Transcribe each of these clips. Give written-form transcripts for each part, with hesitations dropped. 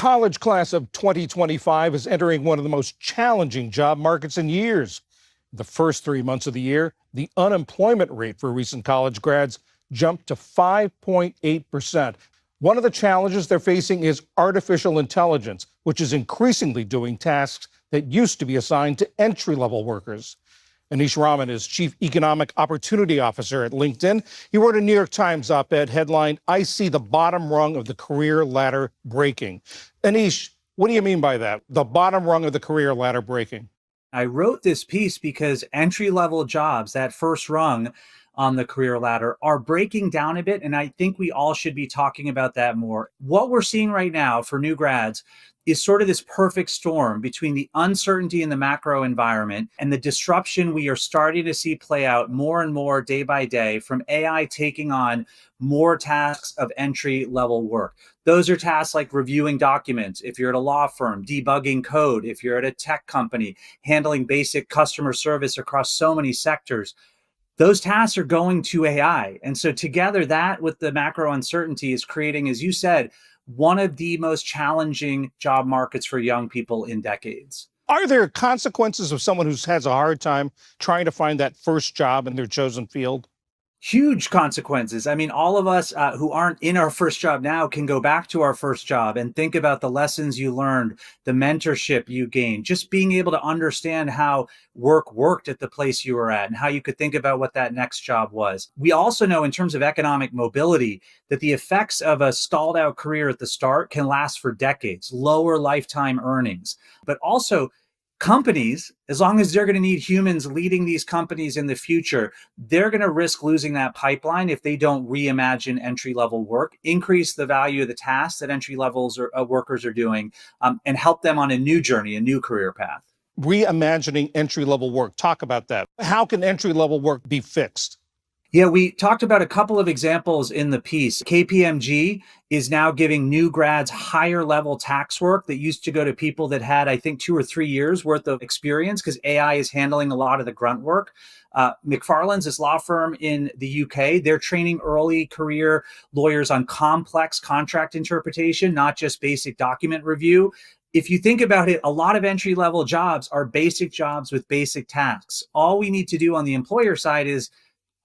college class of 2025 is entering one of the most challenging job markets in years. The first 3 months of the year, the unemployment rate for recent college grads jumped to 5.8%. One of the challenges they're facing is artificial intelligence, which is increasingly doing tasks that used to be assigned to entry-level workers. Anish Raman is Chief Economic Opportunity Officer at LinkedIn. He wrote a New York Times op-ed headlined, "I see the bottom rung of the career ladder breaking." Anish, what do you mean by that? The bottom rung of the career ladder breaking? I wrote this piece because entry-level jobs, that first rung on the career ladder, are breaking down a bit. And I think we all should be talking about that more. What we're seeing right now for new grads is sort of this perfect storm between the uncertainty in the macro environment and the disruption we are starting to see play out more and more day by day from AI taking on more tasks of entry level work. Those are tasks like reviewing documents, if you're at a law firm, debugging code, if you're at a tech company, handling basic customer service across so many sectors. Those tasks are going to AI. And so together that with the macro uncertainty is creating, as you said, one of the most challenging job markets for young people in decades. Are there consequences of someone who has a hard time trying to find that first job in their chosen field? Huge consequences. I mean, all of us who aren't in our first job now can go back to our first job and think about the lessons you learned, the mentorship you gained, just being able to understand how work worked at the place you were at and how you could think about what that next job was. We also know in terms of economic mobility that the effects of a stalled out career at the start can last for decades, lower lifetime earnings, but also companies, as long as they're going to need humans leading these companies in the future, they're going to risk losing that pipeline if they don't reimagine entry-level work, increase the value of the tasks that entry-levels or workers are doing, and help them on a new journey, a new career path. Reimagining entry-level work. Talk about that. How can entry-level work be fixed? Yeah, we talked about a couple of examples in the piece. KPMG is now giving new grads higher level tax work that used to go to people that had, I think, 2 or 3 years worth of experience because AI is handling a lot of the grunt work. McFarland's, this law firm in the UK, they're training early career lawyers on complex contract interpretation, not just basic document review. If you think about it, a lot of entry level jobs are basic jobs with basic tasks. All we need to do on the employer side is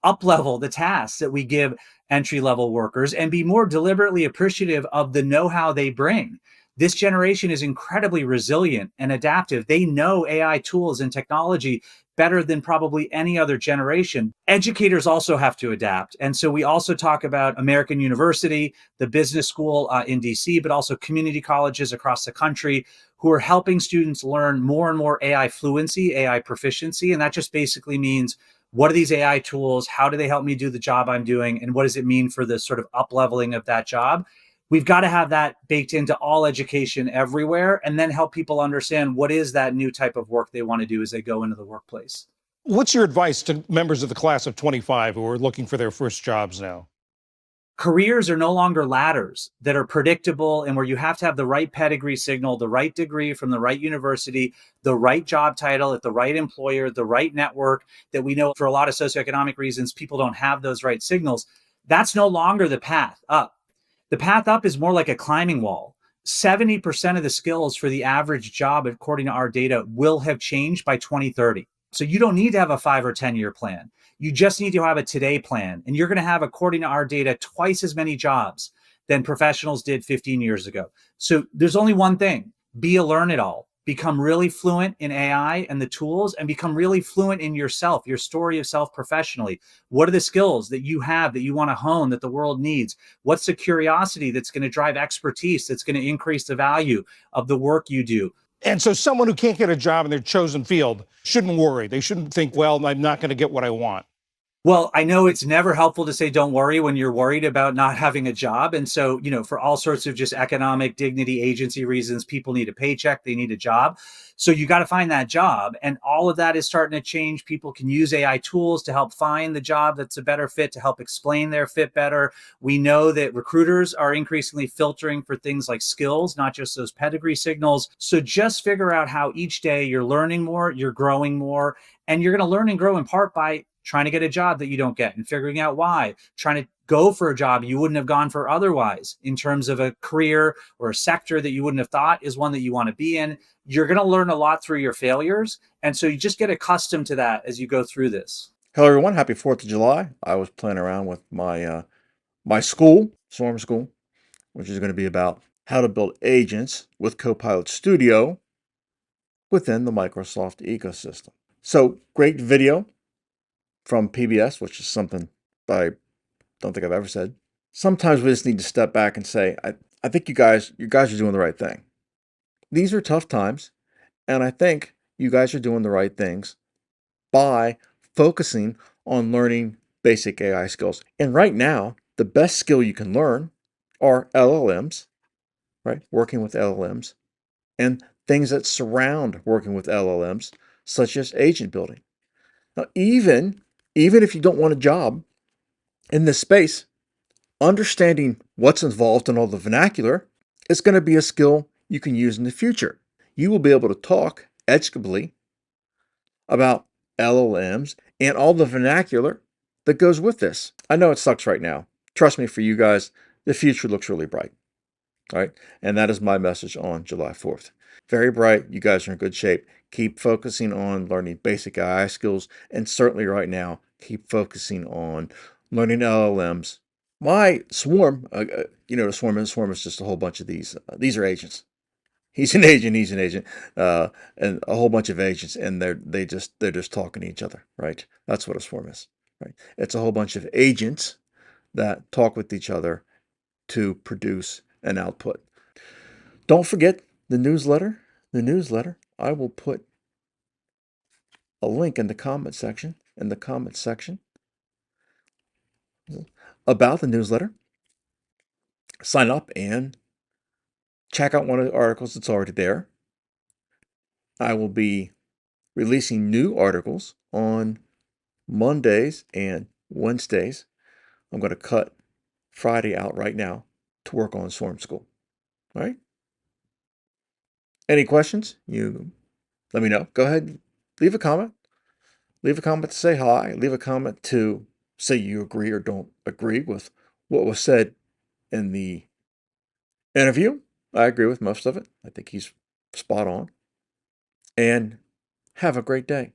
up-level the tasks that we give entry-level workers and be more deliberately appreciative of the know-how they bring. This generation is incredibly resilient and adaptive. They know AI tools and technology better than probably any other generation. Educators also have to adapt. And so we also talk about American University, the business school in DC, but also community colleges across the country who are helping students learn more and more AI fluency, AI proficiency. And that just basically means, what are these AI tools? How do they help me do the job I'm doing? And what does it mean for the sort of up-leveling of that job? We've got to have that baked into all education everywhere and then help people understand what is that new type of work they want to do as they go into the workplace. What's your advice to members of the class of 25 who are looking for their first jobs now? Careers are no longer ladders that are predictable and where you have to have the right pedigree signal, the right degree from the right university, the right job title at the right employer, the right network that we know for a lot of socioeconomic reasons, people don't have those right signals. That's no longer the path up. The path up is more like a climbing wall. 70% of the skills for the average job, according to our data, will have changed by 2030. So you don't need to have a 5 or 10-year plan. You just need to have a today plan. And you're going to have, according to our data, twice as many jobs than professionals did 15 years ago. So there's only one thing: be a learn-it-all. Become really fluent in AI and the tools, and become really fluent in yourself, your story of self professionally. What are the skills that you have that you want to hone that the world needs? What's the curiosity that's going to drive expertise, that's going to increase the value of the work you do? And so someone who can't get a job in their chosen field shouldn't worry. They shouldn't think, well, I'm not going to get what I want. Well, I know it's never helpful to say don't worry when you're worried about not having a job. And so, for all sorts of just economic dignity, agency reasons, people need a paycheck, they need a job. So you got to find that job. And all of that is starting to change. People can use AI tools to help find the job that's a better fit, to help explain their fit better. We know that recruiters are increasingly filtering for things like skills, not just those pedigree signals. So just figure out how each day you're learning more, you're growing more, and you're going to learn and grow in part by trying to get a job that you don't get and figuring out why, trying to go for a job you wouldn't have gone for otherwise, in terms of a career or a sector that you wouldn't have thought is one that you want to be in. You're going to learn a lot through your failures. And so you just get accustomed to that as you go through this. Hello, everyone. Happy 4th of July. I was playing around with my school, Swarm School, which is going to be about how to build agents with Copilot Studio within the Microsoft ecosystem. So, great video from PBS, which is something I don't think I've ever said. Sometimes we just need to step back and say, I think you guys are doing the right thing. These are tough times, and I think you guys are doing the right things by focusing on learning basic AI skills. And right now, the best skill you can learn are LLMs, right? Working with LLMs and things that surround working with LLMs, such as agent building. Now, even if you don't want a job in this space, understanding what's involved in all the vernacular is going to be a skill you can use in the future. You will be able to talk educably about LLMs and all the vernacular that goes with this. I know it sucks right now. Trust me, for you guys, the future looks really bright. All right. And that is my message on July 4th. Very bright. You guys are in good shape. Keep focusing on learning basic AI skills. And certainly right now, keep focusing on learning LLMs. My Swarm, the Swarm is just a whole bunch of these. These are agents. He's an agent. He's an agent, and a whole bunch of agents, and they're just talking to each other, right? That's what a swarm is, right? It's a whole bunch of agents that talk with each other to produce an output. Don't forget the newsletter. The newsletter. I will put a link in the comment section. About the newsletter. Sign up and check out one of the articles that's already there. I will be releasing new articles on Mondays and Wednesdays. I'm going to cut Friday out right now to work on Swarm School. All right? Any questions? You let me know. Go ahead, leave a comment. Leave a comment to say hi. Leave a comment to say you agree or don't agree with what was said in the interview. I agree with most of it. I think he's spot on. And have a great day.